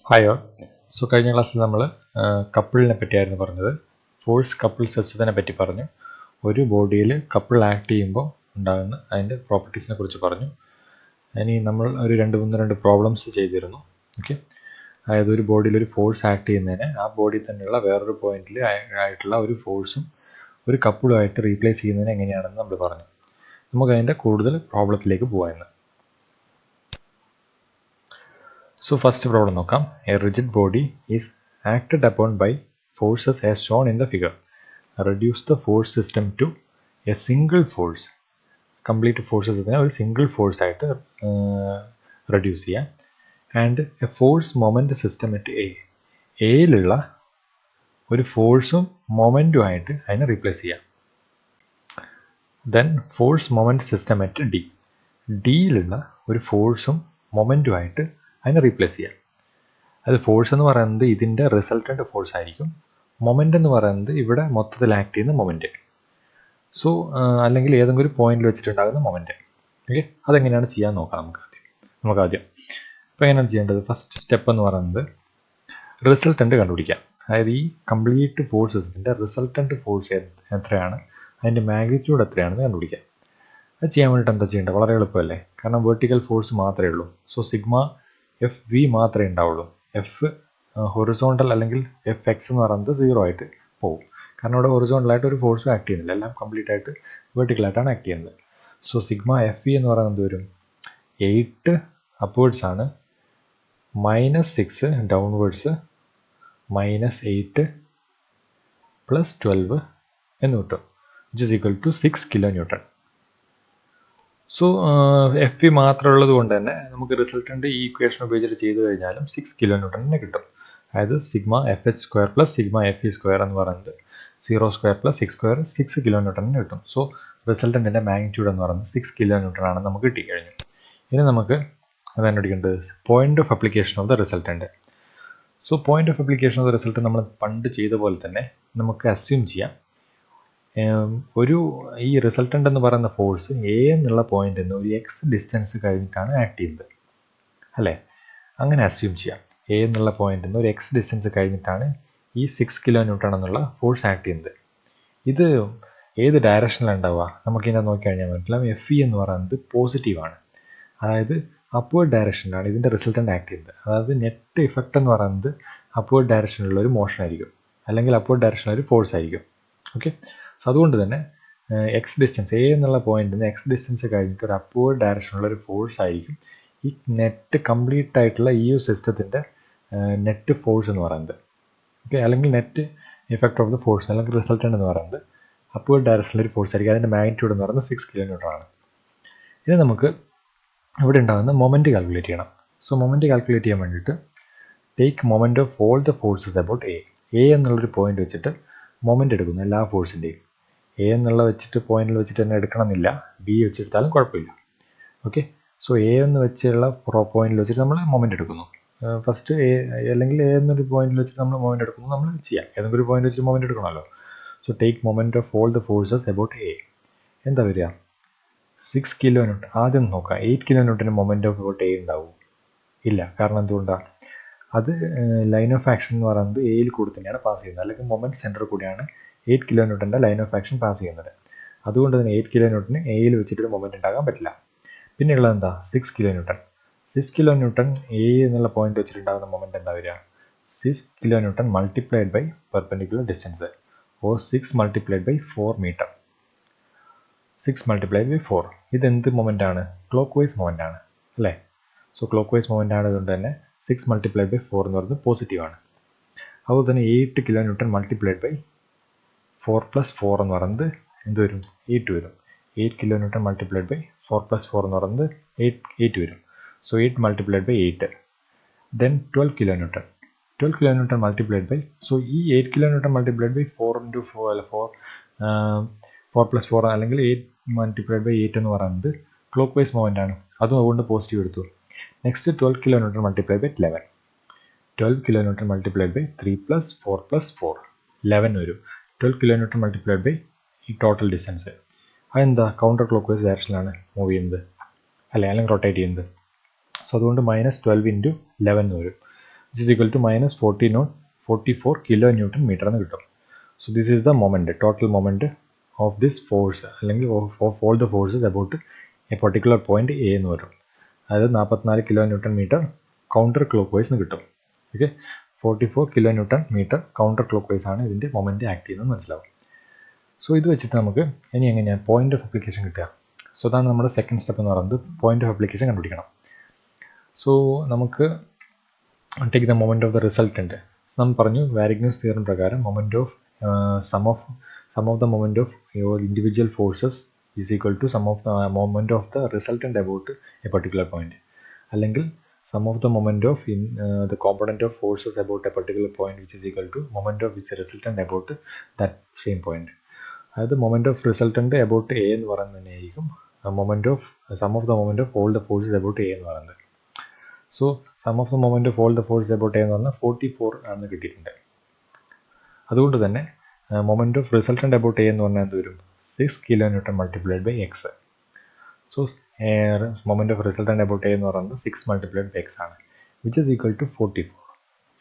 Hi all. കഴിഞ്ഞ ക്ലാസ്സിൽ നമ്മൾ കപ്പിളിനെ പറ്റിയായിരുന്നു പറഞ്ഞത്. ഫോഴ്സ് കപ്പിൾ സിസ്റ്റത്തിനെ പറ്റി പറഞ്ഞു. ഒരു ബോഡിയിൽ കപ്പിൾ ആക്ട് ചെയ്യുമ്പോൾ ഉണ്ടാകുന്ന അതിൻ്റെ പ്രോപ്പർട്ടീസിനെ കുറിച്ച് പറഞ്ഞു. ഇനി നമ്മൾ ഒരു രണ്ട് പ്രോബ്ലംസ് ചെയ്തിരുന്നു. ഓക്കെ, അതായത് ഒരു ബോഡിയിൽ ഒരു ഫോഴ്സ് ആക്ട് ചെയ്യുന്നതിന് ആ ബോഡിയിൽ തന്നെയുള്ള വേറൊരു പോയിന്റിൽ ആയിട്ടുള്ള ഒരു ഫോഴ്സും ഒരു കപ്പിളുമായിട്ട് റീപ്ലേസ് ചെയ്യുന്നതിന് എങ്ങനെയാണെന്ന് നമ്മൾ പറഞ്ഞു. നമുക്ക് അതിൻ്റെ കൂടുതൽ പ്രോബ്ലത്തിലേക്ക് പോകാമെന്ന്. First problem നോക്കാം. A rigid body is acted upon by forces as shown in the figure. Reduce the force system to a single force. Complete forces ഒരു single force ആയിട്ട് reduce ചെയ്യാം. And a force moment system at A. Aയിലുള്ള ഒരു ഫോഴ്സും മൊമെൻറ്റും ആയിട്ട് അതിനെ replace ചെയ്യാം. Then force moment system at D. ഡിയിലുള്ള ഒരു ഫോഴ്സും മൊമെൻറ്റും ആയിട്ട് അതിനെ റീപ്ലേസ് ചെയ്യാം. അത് ഫോഴ്സ് എന്ന് പറയുന്നത് ഇതിൻ്റെ റിസൾട്ടൻ്റ് ഫോഴ്സ് ആയിരിക്കും. മൊമെൻ്റ് എന്ന് പറയുന്നത് ഇവിടെ മൊത്തത്തിൽ ആക്ട് ചെയ്യുന്ന മൊമെൻറ്റ്. അല്ലെങ്കിൽ ഏതെങ്കിലും ഒരു പോയിന്റിൽ വെച്ചിട്ടുണ്ടാകുന്ന മൊമെൻറ്റ്. ഓക്കെ, അതെങ്ങനെയാണ് ചെയ്യാൻ നോക്കാം നമുക്ക് ആദ്യം. അപ്പോൾ എങ്ങനെയാണ് ചെയ്യേണ്ടത്? ഫസ്റ്റ് സ്റ്റെപ്പ് എന്ന് പറയുന്നത് റിസൾട്ടൻ്റ് കണ്ടുപിടിക്കാം. അതായത് ഈ കംപ്ലീറ്റ് ഫോഴ്സസിൻ്റെ റിസൾട്ടൻ്റ് ഫോഴ്സ് എത്രയാണ്, അതിൻ്റെ മാഗ്നിറ്റ്യൂഡ് എത്രയാണെന്ന് കണ്ടുപിടിക്കാം. അത് ചെയ്യാൻ വേണ്ടിയിട്ട് എന്താ ചെയ്യേണ്ടത്? വളരെ എളുപ്പമല്ലേ, കാരണം വെർട്ടിക്കൽ ഫോഴ്സ് മാത്രമേ ഉള്ളൂ. സിഗ്മ എഫ് വി മാത്രമേ ഉണ്ടാവുള്ളൂ. എഫ് ഹൊറിസോണ്ടൽ അല്ലെങ്കിൽ എഫ് എക്സ് എന്ന് പറയുന്നത് 0 ആയിട്ട് പോകും. കാരണം ഇവിടെ ഹൊറിസോണ്ടലായിട്ട് ഒരു ഫോഴ്സും ആക്ട് ചെയ്യുന്നില്ല, എല്ലാം കംപ്ലീറ്റ് ആയിട്ട് വെർട്ടിക്കലായിട്ടാണ് ആക്ട് ചെയ്യുന്നത്. സിഗ്മ എഫ് വി എന്ന് പറയുന്നത് വരും 8 അപ്വേർഡ്സ് ആണ്, -6 ഡൗൺവേർഡ്സ്, -8 + 12 എന്ന് കിട്ടും, which is equal to 6 kN. F V മാത്രമുള്ളത് കൊണ്ട് തന്നെ നമുക്ക് റിസൾട്ടൻ്റ് ഈ ഇക്വേഷൻ ഉപയോഗിച്ചിട്ട് ചെയ്ത് കഴിഞ്ഞാലും 6 kN തന്നെ കിട്ടും. അതായത് sigma F H square plus sigma F E square എന്ന് പറയുന്നത് 0² + 6² kN തന്നെ കിട്ടും. റിസൾട്ടൻ്റിൻ്റെ മാഗ്നിറ്റ്യൂഡ് എന്ന് പറയുന്നത് 6 kN ആണ് നമുക്ക് കിട്ടിക്കഴിഞ്ഞു. ഇനി നമുക്ക് അത് കണ്ടുപിടിക്കേണ്ടത് point of application of the resultant. Point of application of the result നമ്മൾ പണ്ട് ചെയ്ത പോലെ തന്നെ നമുക്ക് അസ്യൂം ചെയ്യാം ഈ റിസൾട്ടൻ്റ് എന്ന് പറയുന്ന ഫോഴ്സ് എ എന്നുള്ള പോയിന്റിൽ നിന്ന് ഒരു എക്സ് ഡിസ്റ്റൻസ് കഴിഞ്ഞിട്ടാണ് ആക്ട് ചെയ്യുന്നത്, അല്ലേ? അങ്ങനെ അസ്യൂം ചെയ്യാം. എ എന്നുള്ള പോയിന്റിൽ നിന്ന് ഒരു എക്സ് ഡിസ്റ്റൻസ് കഴിഞ്ഞിട്ടാണ് ഈ 6 kN എന്നുള്ള ഫോഴ്സ് ആക്ട് ചെയ്യുന്നത്. ഇത് ഏത് ഡയറക്ഷനിലാണ് ഉണ്ടാവുക? നമുക്കിതിനെ നോക്കിക്കഴിഞ്ഞാൽ മനസ്സിലാവും. എഫ് ഇ എന്ന് പറയുന്നത് പോസിറ്റീവാണ്, അതായത് അപ്വേർഡ് ഡയറക്ഷനിലാണ് ഇതിൻ്റെ റിസൾട്ടൻ്റ് ആക്ട് ചെയ്യുന്നത്. അതായത് നെറ്റ് ഇഫക്റ്റ് എന്ന് പറയുന്നത് അപ്വേർഡ് ഡയറക്ഷനിലുള്ള ഒരു മോഷൻ ആയിരിക്കും, അല്ലെങ്കിൽ അപ്വേർഡ് ഡയറക്ഷനിൽ ഒരു ഫോഴ്സ് ആയിരിക്കും. ഓക്കെ, അതുകൊണ്ട് തന്നെ എക്സ് ഡിസ്റ്റൻസ് എ എന്നുള്ള പോയിന്റിൽ നിന്ന് എക്സ് ഡിസ്റ്റൻസ് കഴിഞ്ഞിട്ട് ഒരു അപ്വേർഡ് ഡയറക്ഷനുള്ള ഒരു ഫോഴ്സ് ആയിരിക്കും ഈ നെറ്റ് കംപ്ലീറ്റ് ആയിട്ടുള്ള ഈ സിസ്റ്റത്തിൻ്റെ നെറ്റ് ഫോഴ്സ് എന്ന് പറയുന്നത്. ഓക്കെ, അല്ലെങ്കിൽ net effect of the force അല്ലെങ്കിൽ റിസൾട്ടൻ്റ് എന്ന് പറയുന്നത് അപ്വേർഡ് ഡയറക്ഷനിൽ ഒരു ഫോഴ്സ് ആയിരിക്കും. അതിൻ്റെ മാഗ്നിറ്റ്യൂഡ് എന്ന് പറയുന്നത് 6 kN ആണ്. ഇനി നമുക്ക് ഇവിടെ ഉണ്ടാകുന്ന മൊമെൻറ്റ് കാൽക്കുലേറ്റ് ചെയ്യണം. മൊമെൻറ്റ് കാൽക്കുലേറ്റ് ചെയ്യാൻ വേണ്ടിയിട്ട് take moment of all the forces about A എന്നുള്ളൊരു പോയിന്റ് വെച്ചിട്ട് മൊമെൻറ്റ് എടുക്കുന്നു എല്ലാ ഫോഴ്സിൻ്റെയും. എ എന്നുള്ള പോയിന്റിൽ വെച്ചിട്ട് തന്നെ എടുക്കണമെന്നില്ല, ബി വെച്ചെടുത്താലും കുഴപ്പമില്ല. ഓക്കെ, എ എന്ന് വെച്ചുള്ള പോയിന്റിൽ വെച്ചിട്ട് നമ്മൾ മൊമെൻറ്റ് എടുക്കുന്നു. ഫസ്റ്റ് എ അല്ലെങ്കിൽ എ എന്നൊരു പോയിന്റിൽ വെച്ചിട്ട് നമ്മൾ മൊമെൻറ്റ് എടുക്കുന്നു. നമ്മൾ ചെയ്യാം, ഏതെങ്കിലും ഒരു പോയിന്റ് വെച്ചിട്ട് മൊമെൻറ്റ് എടുക്കണമല്ലോ. Take moment of all the forces about A. എന്താ വരിക? 6 kN. ആദ്യം നോക്കാം, 8 kN moment of about A ഉണ്ടാവും? ഇല്ല. കാരണം എന്തുകൊണ്ടാണ്? അത് ലൈൻ ഓഫ് ആക്ഷൻ എന്ന് പറയുന്നത് എയിൽ കൂടി തന്നെയാണ് പാസ് ചെയ്യുന്നത്, അല്ലെങ്കിൽ മൊമെൻറ്റ് സെൻറ്റർ കൂടിയാണ് 8 kN line of action pass ചെയ്യുന്നത്. അതുകൊണ്ട് തന്നെ 8 kN എയിൽ വെച്ചിട്ടൊരു മൊമെൻറ്റ് ഉണ്ടാകാൻ പറ്റില്ല. പിന്നെയുള്ളത് എന്താ? 6 kN. 6 kN എ എന്നുള്ള പോയിന്റ് വെച്ചിട്ടുണ്ടാകുന്ന മൊമെൻറ്റ് എന്താ വരിക? 6 kN multiplied by perpendicular distance, or 6 multiplied by 4 metre. 6 multiplied by 4. ഇതെന്ത് മൊമെൻ്റ് ആണ്? ക്ലോക്ക് വൈസ് മൊമെൻ്റ് ആണ്, അല്ലേ? ക്ലോക്ക് വൈസ് മൊമെൻ്റ് ആയതുകൊണ്ട് തന്നെ 6 മൾട്ടിപ്ലൈഡ് ബൈ 4 എന്ന് പറയുന്നത് പോസിറ്റീവാണ്. അതുപോലെ തന്നെ 8 kN മൾട്ടിപ്ലൈഡ് ബൈ 4 + 4 എന്ന് പറയുന്നത് എന്ത് വരും? 8 വരും. 8 kN മൾട്ടിപ്ലൈഡ് ബൈ 4 + 4 എന്ന് പറയുന്നത് 8 വരും. 8 multiplied by 8. Then 12 kN. 12 kN multiplied by, ഈ 8 kN മൾട്ടിപ്ലൈഡ് ബൈ 4 × 4 + 4 അല്ലെങ്കിൽ 8 മൾട്ടിപ്ലൈഡ് ബൈ 8 എന്ന് പറയുന്നത് ക്ലോക്ക് വൈസ് മൊമെൻ്റ് ആണ്. അതുകൊണ്ട് പോസിറ്റീവ് എടുത്തു. Next 12 kN multiplied by 11. 12 kN multiplied by 3 + 4 + 4, 11 വരും. 12 kN മൾട്ടിപ്ലൈഡ് ബൈ ഈ ടോട്ടൽ ഡിസ്റ്റൻസ്. അതെന്താ? കൗണ്ടർ ക്ലോക്ക് വൈസ് ഡയറക്ഷനിലാണ് മൂവ് ചെയ്യുന്നത്, അല്ലെങ്കിൽ റൊട്ടേറ്റ് ചെയ്യുന്നത്. അതുകൊണ്ട് -12 × 11 വരും. which is equal to minus 44 kilonewton meter എന്ന് കിട്ടും. So this is the moment, total moment of this force അല്ലെങ്കിൽ of all the forces about a particular point A എന്ന് വരും. അതായത് 44 kilonewton meter counter clockwise എന്ന് കിട്ടും. Okay, 44 kilonewton meter counter clockwise ആണ് ഇതിൻ്റെ മൊമെൻ്റ് ആക്ട് ചെയ്യുന്നത് മനസ്സിലാവും. സോ ഇത് വെച്ചിട്ട് നമുക്ക് ഇനി എങ്ങനെയാണ് പോയിന്റ് ഓഫ് അപ്ലിക്കേഷൻ കിട്ടുക? സോ അതാണ് നമ്മുടെ സെക്കൻഡ് സ്റ്റെപ്പ് എന്ന് പറയുന്നത്, പോയിന്റ് ഓഫ് അപ്ലിക്കേഷൻ കണ്ടുപിടിക്കണം. സോ നമുക്ക് take the moment of the resultant. നമ്മൾ പറഞ്ഞു വാരിഗ്നൂസ് തിയറം പ്രകാരം moment of sum of the moment of your individual forces is equal to sum of the moment of the resultant about a particular point, അല്ലെങ്കിൽ sum of the moment of the component of forces about a particular point which is equal to moment of which resultant about that same point. അതായത് moment of resultant about A എന്ന് പറയുന്നത് തന്നെയായിരിക്കും moment of sum of the moment of all the forces about A എന്ന് പറയുന്നത്. So sum of the moment of all the forces about A എന്ന് പറഞ്ഞാൽ 44 ആണെന്ന് കിട്ടിയിട്ടുണ്ട്. അതുകൊണ്ട് തന്നെ moment of resultant about A എന്ന് പറഞ്ഞാൽ എന്ത് വരും? 6 kilonewton multiplied by X. So moment of resultant about A എന്ന് പറയുന്നത് 6 മൾട്ടിപ്ലൈഡ് ബൈ എക്സ് ആണ്, which is equal to 44.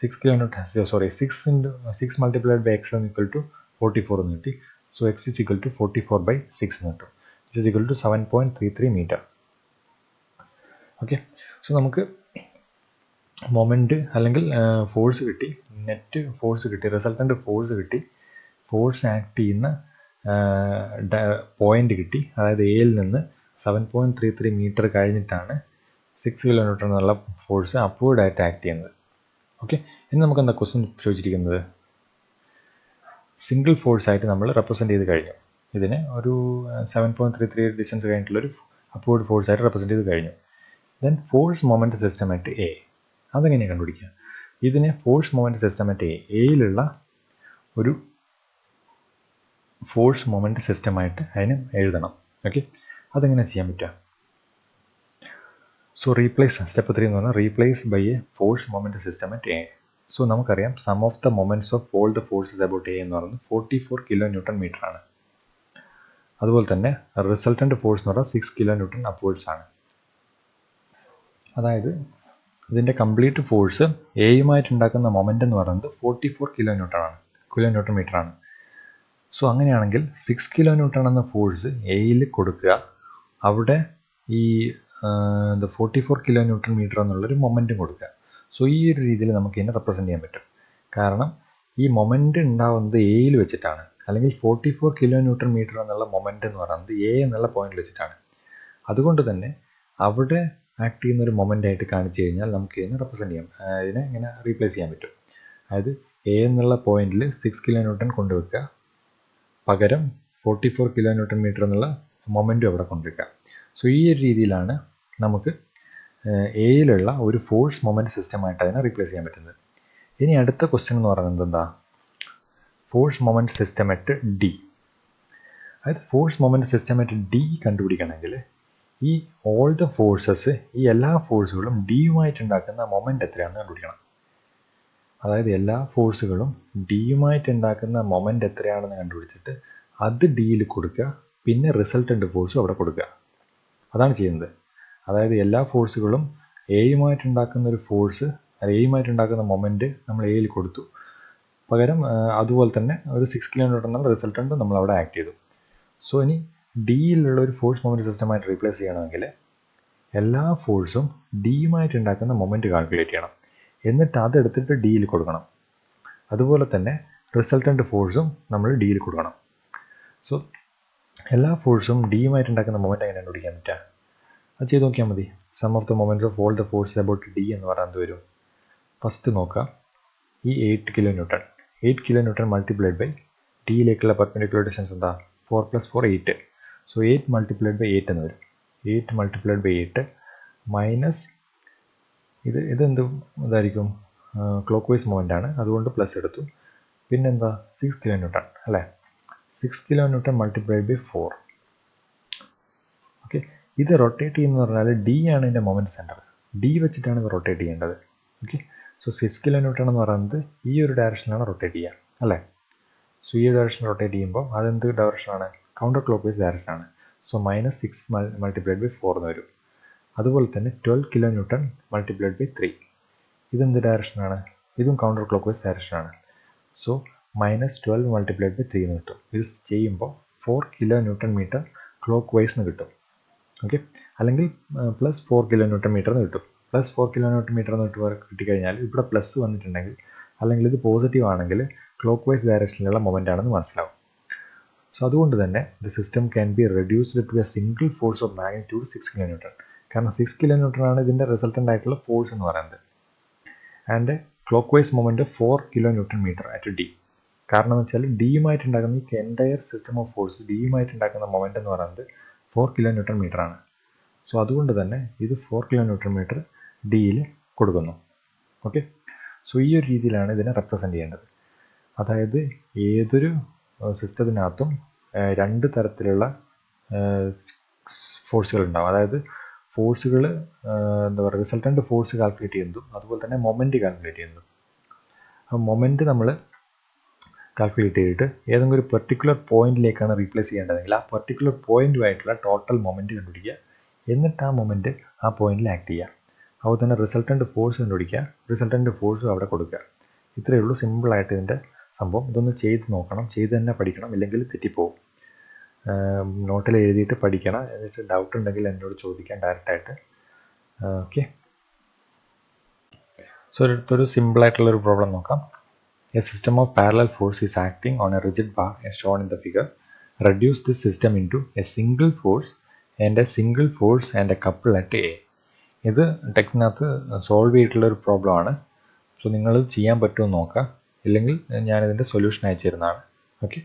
6 kilonewton, sorry 6 multiplied by X എന്ന് ഈക്വൽ ടു 44 എന്ന് കിട്ടി. So X is equal to 44 by 6 എന്ന് കിട്ടും, which is equal to 7.33 metre. Okay, so നമുക്ക് moment അല്ലെങ്കിൽ ഫോഴ്സ് കിട്ടി, നെറ്റ് ഫോഴ്സ് കിട്ടി, റിസൾട്ടൻ്റ് ഫോഴ്സ് കിട്ടി, ഫോഴ്സ് ആക്ട് ചെയ്യുന്ന പോയിന്റ് കിട്ടി. അതായത് എയിൽ നിന്ന് 7.33 മീറ്റർ കഴിഞ്ഞിട്ടാണ് 6 kilonewton എന്നുള്ള ഫോഴ്സ് അപ്വേർഡ് ആയിട്ട് ആക്ട് ചെയ്യുന്നത്. ഓക്കെ, ഇനി നമുക്ക് എന്താ ക്വസ്റ്റ്യൻ ചോദിച്ചിരിക്കുന്നത്? സിംഗിൾ ഫോഴ്സ് ആയിട്ട് നമ്മൾ റെപ്രസെൻറ്റ് ചെയ്ത് കഴിഞ്ഞു. ഇതിനെ ഒരു 7.33 ഡിസ്റ്റൻസ് കഴിഞ്ഞിട്ടുള്ളൊരു അപ്വേർഡ് ഫോഴ്സ് ആയിട്ട് റെപ്രസെൻറ്റ് ചെയ്ത് കഴിഞ്ഞു. Then force moment system at A, അതെങ്ങനെയാണ് കണ്ടുപിടിക്കുക? ഇതിനെ ഫോഴ്സ് മൊമെൻറ്റ് സിസ്റ്റം അറ്റ് എയിലുള്ള ഒരു ഫോഴ്സ് മൊമെൻറ്റ് സിസ്റ്റമായിട്ട് അതിന് എഴുതണം. ഓക്കെ, അതെങ്ങനെയാണ് ചെയ്യാൻ പറ്റുക? സോ റീപ്ലേസ്, സ്റ്റെപ്പ് 3 എന്ന് പറഞ്ഞാൽ replace by a force moment system at A. So നമുക്കറിയാം sum of the moments of all the forces about A എന്ന് പറയുന്നത് 44 kilonewton മീറ്റർ ആണ്. അതുപോലെ തന്നെ റിസൾട്ടൻ്റ് ഫോഴ്സ് എന്ന് പറഞ്ഞാൽ 6 kilonewton അപ്വേർഡ്സ് ആണ്. അതായത് ഇതിൻ്റെ കംപ്ലീറ്റ് ഫോഴ്സ് എയുമായിട്ട് ഉണ്ടാക്കുന്ന മൊമെൻ്റ് എന്ന് പറയുന്നത് 44 kilonewton മീറ്റർ ആണ്. സോ അങ്ങനെയാണെങ്കിൽ 6 kilonewton എന്ന ഫോഴ്സ് എയിൽ കൊടുക്കുക, അവിടെ ഈ 44 kilonewton മീറ്റർ എന്നുള്ളൊരു മൊമെൻറ്റും കൊടുക്കുക. സോ ഈ ഒരു രീതിയിൽ നമുക്ക് ഇതിനെ റെപ്രസെൻറ്റ് ചെയ്യാൻ പറ്റും. കാരണം ഈ മൊമെൻറ്റ് ഉണ്ടാവുന്നത് എയിൽ വെച്ചിട്ടാണ്, അല്ലെങ്കിൽ 44 kilonewton മീറ്റർ എന്നുള്ള മൊമെൻറ്റ് എന്ന് പറയുന്നത് എ എന്നുള്ള പോയിന്റിൽ വെച്ചിട്ടാണ്. അതുകൊണ്ട് തന്നെ അവിടെ ആക്ട് ചെയ്യുന്ന ഒരു മൊമെൻ്റ് ആയിട്ട് കാണിച്ചു കഴിഞ്ഞാൽ നമുക്ക് ഇതിനെ റെപ്രസെൻറ്റ് ചെയ്യാം, ഇതിനെ ഇങ്ങനെ റീപ്ലേസ് ചെയ്യാൻ പറ്റും. അതായത് എ എന്നുള്ള പോയിന്റിൽ 6 kilonewton കൊണ്ടുവയ്ക്കുക, പകരം 44 kilonewton മീറ്റർ എന്നുള്ള മൊമെൻറ്റും അവിടെ കൊണ്ടുവയ്ക്കുക. സോ ഈ ഒരു രീതിയിലാണ് നമുക്ക് എയിലുള്ള ഒരു ഫോഴ്സ് മൊമെൻറ്റ് സിസ്റ്റമായിട്ട് അതിനെ റീപ്ലേസ് ചെയ്യാൻ പറ്റുന്നത്. ഇനി അടുത്ത ക്വസ്റ്റ്യൻ എന്ന് പറയുന്നത് എന്താ? Force moment system at D. അതായത് force moment system at D കണ്ടുപിടിക്കണമെങ്കിൽ ഈ ഓൾ ദ ഫോഴ്സസ്, ഈ എല്ലാ ഫോഴ്സുകളും ഡിയുമായിട്ട് ഉണ്ടാക്കുന്ന മൊമെൻറ്റ് എത്രയാണെന്ന് കണ്ടുപിടിക്കണം. അതായത് എല്ലാ ഫോഴ്സുകളും ഡിയുമായിട്ട് ഉണ്ടാക്കുന്ന മൊമെൻറ്റ് എത്രയാണെന്ന് കണ്ടുപിടിച്ചിട്ട് അത് ഡിയിൽ കൊടുക്കുക, പിന്നെ റിസൾട്ടൻ്റ് ഫോഴ്സും അവിടെ കൊടുക്കുക. അതാണ് ചെയ്യുന്നത്. അതായത് എല്ലാ ഫോഴ്സുകളും എയുമായിട്ട് ഉണ്ടാക്കുന്ന ഒരു ഫോഴ്സ്, എയുമായിട്ട് ഉണ്ടാക്കുന്ന മൊമെൻറ്റ് നമ്മൾ എയിൽ കൊടുത്തു, പകരം അതുപോലെ തന്നെ ഒരു 6 kilonewton എന്നുള്ള റിസൾട്ടൻ്റ് നമ്മൾ അവിടെ ആക്ട് ചെയ്തു. സോ ഇനി ഡിയിലുള്ള ഒരു ഫോഴ്സ് മൊമെൻറ്റ് സിസ്റ്റമായിട്ട് റീപ്ലേസ് ചെയ്യണമെങ്കിൽ എല്ലാ ഫോഴ്സും ഡിയുമായിട്ട് ഉണ്ടാക്കുന്ന മൊമെൻറ്റ് കാൽക്കുലേറ്റ് ചെയ്യണം, എന്നിട്ട് അതെടുത്തിട്ട് ഡിയിൽ കൊടുക്കണം. അതുപോലെ തന്നെ റിസൾട്ടൻ്റ് ഫോഴ്സും നമ്മൾ ഡിയിൽ കൊടുക്കണം. സോ എല്ലാ ഫോഴ്സും ഡിയുമായിട്ട് ഉണ്ടാക്കുന്ന മൊമെൻറ്റ് എങ്ങനെ കണ്ടുപിടിക്കാൻ പറ്റുക? അത് ചെയ്ത് നോക്കിയാൽ മതി. Sum of the moments of all the forces about D എന്ന് പറയുന്നത് എന്ത് വരും? ഫസ്റ്റ് നോക്കുക, ഈ 8 kilonewton മൾട്ടിപ്ലൈഡ് ബൈ ഡിയിലേക്കുള്ള പെർപെൻഡിക്കുലർ ഡിസ്റ്റൻസ് എന്താ? 4 + 4 8. സോ 8 മൾട്ടിപ്ലൈഡ് ബൈ 8 എന്ന് വരും. 8 മൾട്ടിപ്ലൈഡ് ബൈ 8 മൈനസ് ഇതെന്ത് ഇതായിരിക്കും? ക്ലോക്ക് വൈസ് മൊമെൻ്റ് ആണ്, അതുകൊണ്ട് പ്ലസ് എടുത്തു. പിന്നെന്താ? 6 kilonewton അല്ലേ? 6 kilonewton മൾട്ടിപ്ലൈഡ് ബൈ 4. ഓക്കെ, ഇത് റൊട്ടേറ്റ് ചെയ്യുന്നത് പറഞ്ഞാൽ ഡി ആണ് ഇതിൻ്റെ മൊമെൻറ്റ് സെൻറ്റർ. ഡി വെച്ചിട്ടാണ് ഇത് റൊട്ടേറ്റ് ചെയ്യേണ്ടത്. ഓക്കെ, സോ 6 kilonewton എന്ന് പറയുന്നത് ഈ ഒരു ഡയറക്ഷനിലാണ് റൊട്ടേറ്റ് ചെയ്യുക അല്ലേ? സോ ഈ ഡയറക്ഷൻ റൊട്ടേറ്റ് ചെയ്യുമ്പോൾ അതെന്ത് ഡയറക്ഷനാണ്? കൗണ്ടർ ക്ലോക്ക് വൈസ് ഡയറക്ഷനാണ്. സോ -6 മൾട്ടിപ്ലൈഡ് ബൈ 4 എന്ന് വരും. അതുപോലെ തന്നെ 12 kilonewton മൾട്ടിപ്ലൈഡ് ബൈ 3. ഇതെന്ത് ഡയറക്ഷനാണ്? ഇതും കൗണ്ടർ ക്ലോക്ക് വൈസ് ഡയറക്ഷനാണ്. സോ -12 മൾട്ടിപ്ലൈഡ് ബൈ 3 എന്ന് കിട്ടും. ഇത് ചെയ്യുമ്പോൾ 4 kilo newton metre clockwise എന്ന് കിട്ടും. ഓക്കെ, അല്ലെങ്കിൽ +4 കിലോ ന്യൂട്ടൺ മീറ്റർ എന്ന് കിട്ടും. +4 കിലോ ന്യൂട്ടൺ മീറ്റർ എന്ന് കിട്ടിക്കഴിഞ്ഞാൽ ഇവിടെ പ്ലസ് വന്നിട്ടുണ്ടെങ്കിൽ, അല്ലെങ്കിൽ ഇത് പോസിറ്റീവ് ആണെങ്കിൽ ക്ലോക്ക് വൈസ് ഡയറക്ഷനിലുള്ള മൊമെൻ്റ് ആണെന്ന് മനസ്സിലാവും. സോ അതുകൊണ്ട് തന്നെ the system can be reduced to a single force of magnitude 6 kilo newton. കാരണം 6 കിലോ ന്യൂട്ടൺ ആണ് ഇതിൻ്റെ റിസൾട്ടൻ്റ് ആയിട്ടുള്ള ഫോഴ്സ് എന്ന് പറയുന്നത്. And clockwise moment 4 kilo newton metre at D. കാരണം എന്ന് വെച്ചാൽ ഡിയുമായിട്ട് ഉണ്ടാക്കുന്ന ഈ എൻറ്റയർ സിസ്റ്റം ഓഫ് ഫോഴ്സ്, ഡിയുമായിട്ട് ഉണ്ടാക്കുന്ന മൊമെൻ്റ് എന്ന് പറയുന്നത് 4 കിലോ ന്യൂട്ടൺ മീറ്റർ ആണ്. സോ അതുകൊണ്ട് തന്നെ ഇത് 4 കിലോ ന്യൂട്ടൺ മീറ്റർ ഡിയിൽ കൊടുക്കുന്നു. ഓക്കെ, സോ ഈ ഒരു രീതിയിലാണ് ഇതിനെ റെപ്രസെൻ്റ് ചെയ്യേണ്ടത്. അതായത് ഏതൊരു സിസ്റ്റത്തിനകത്തും രണ്ട് തരത്തിലുള്ള ഫോഴ്സുകൾ ഉണ്ടാവും. അതായത് ഫോഴ്സുകൾ എന്താ പറയുക, റിസൾട്ടൻ്റ് ഫോഴ്സ് കാൽക്കുലേറ്റ് ചെയ്യുന്നതും അതുപോലെ തന്നെ മൊമെൻറ്റ് കാൽക്കുലേറ്റ് ചെയ്യുന്നതും. ആ മൊമെൻറ്റ് നമ്മൾ കാൽക്കുലേറ്റ് ചെയ്തിട്ട് ഏതെങ്കിലും ഒരു പെർട്ടിക്കുലർ പോയിന്റിലേക്കാണ് റീപ്ലേസ് ചെയ്യേണ്ടതെങ്കിൽ ആ പെർട്ടിക്കുലർ പോയിന്റുമായിട്ടുള്ള ടോട്ടൽ മൊമെൻറ്റ് കണ്ടുപിടിക്കുക. എന്നിട്ട് ആ മൊമെൻറ്റ് ആ പോയിന്റിൽ ആക്ട് ചെയ്യുക. അതുപോലെ തന്നെ റിസൾട്ടൻ്റ് ഫോഴ്സ് കണ്ടുപിടിക്കുക, റിസൾട്ടൻ്റ് ഫോഴ്സും അവിടെ കൊടുക്കുക. ഇത്രയേ ഉള്ളൂ സിമ്പിളായിട്ട് ഇതിൻ്റെ സംഭവം. ഇതൊന്ന് ചെയ്ത് നോക്കണം, ചെയ്ത് തന്നെ പഠിക്കണം, ഇല്ലെങ്കിൽ തെറ്റിപ്പോവും. നോട്ടിൽ എഴുതിയിട്ട് പഠിക്കണം. എന്നിട്ട് ഡൗട്ട് ഉണ്ടെങ്കിൽ എന്നോട് ചോദിക്കാം ഡയറക്റ്റായിട്ട്. ഓക്കെ, സോ അടുത്തൊരു സിമ്പിളായിട്ടുള്ളൊരു പ്രോബ്ലം നോക്കാം. A system of parallel force is acting on a rigid bar as shown in the figure. Reduce this system into a single force and a single force and a couple at A. ഇത് ടെക്സ്റ്റിനകത്ത് solve ചെയ്തിട്ടുള്ളൊരു problem ആണ്. So നിങ്ങൾ ചെയ്യാൻ പറ്റുമോ നോക്കുക, ഇല്ലെങ്കിൽ ഞാനിതിൻ്റെ solution അയച്ചു തരുന്നതാണ്. ഓക്കെ,